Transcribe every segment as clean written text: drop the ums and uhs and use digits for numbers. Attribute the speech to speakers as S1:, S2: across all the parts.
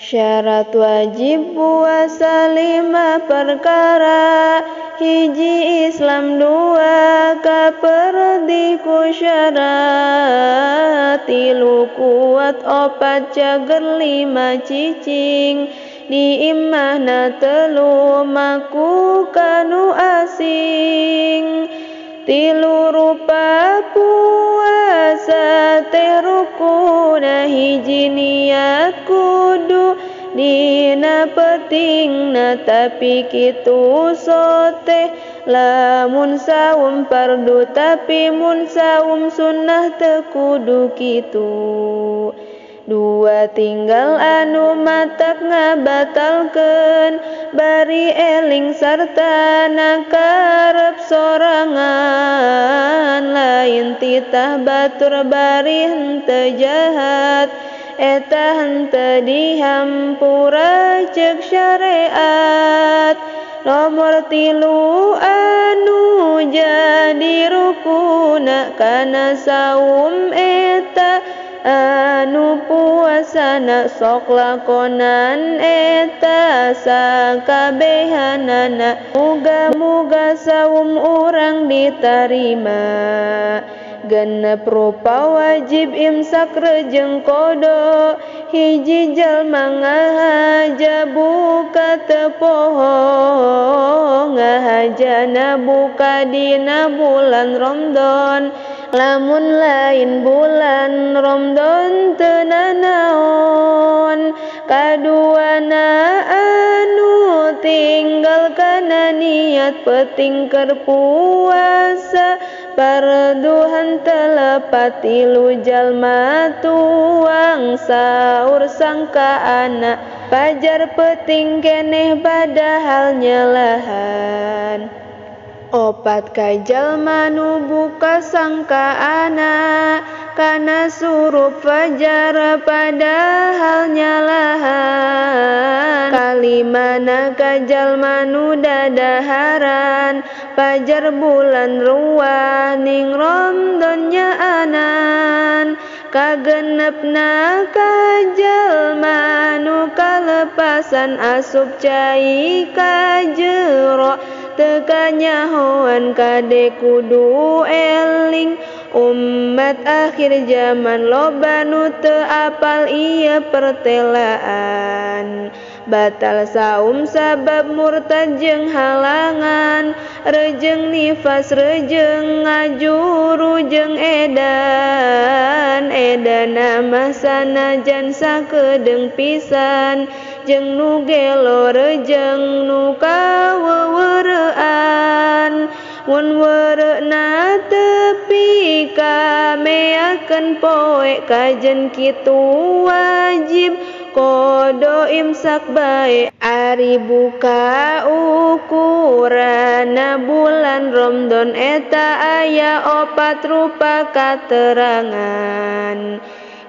S1: Syarat wajib puasa 5 perkara, hiji Islam 2 kaperdi ku syarat, 3 kuat 4 cager 5 cicing, di imahna 3 maku kanu asing, 3 rupa puasa teh rukuna, hiji niat kudu dina pentingna, tapi kitu soteh lamun saum fardu, tapi mun saum sunnah teu kudu kitu. 2 tinggal anu matak ngabatalkeun, bari eling sarta nakarep sorangan, lain titah batur bari henteu jahat, eta henteu dihampura ceuk syariat. Nomor 3 anu jadi rukuna kana saum eta anu puasana, sok lakonan eta sakabehanana, muga-muga saum urang ditarima. 6 rupa wajib imsak reujeng kodo, hiji jalma ngahaja buka teu poho, ngahajana buka dina bulan Ramadan, lamun lain bulan Ramadan teu nanaon. Kaduana anu tinggal kana niat penting keur puasa, fardu henteu lepat, 3 jalma tuang saur sangka anak, fajar penting keneh padahal nyalahan. 4 ka jalma nu buka sangka anak, kana surup fajar padahal nyalahan. 5 ka jalma nu dadaharan, fajar bulan ruah ning Ramadan nyaanan. 6 ka jalma nu kalepasan asup cai ka jero, teu kanyahoan kade kudu eling. Umat akhir zaman loba nu teu apal ieu pertelaan, batal saum sabab murtad jeung halangan, reujeng nifas reujeng ngajuru jeung edan. Edana mah sanajan sakedeung pisan, jeung nu gelo reujeng nu kaweuweurean. Mun weureuna tepi kameakeun poe, kajen kitu wajib kodo imsak bae. Ari buka ukurana bulan Ramadan eta aya 4 rupa katerangan,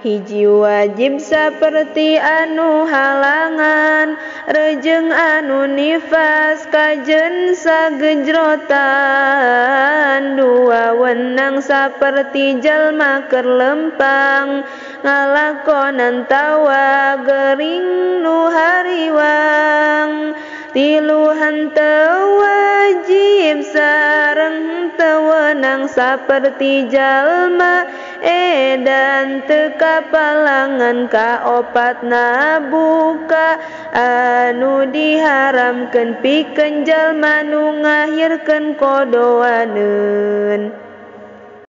S1: hiji wajib saperti anu halangan, reujeng anu nifas kajen sagejrotan. 2 wenang saperti jalma keur lempang, ngalakonan tawa gering nu hariwang. 3 henteu wajib sareng henteu wenang saperti jalma edan teu kapalangan. 4 buka anu diharamkeun pikeun jalma nu ngahirkeun kodoaneun.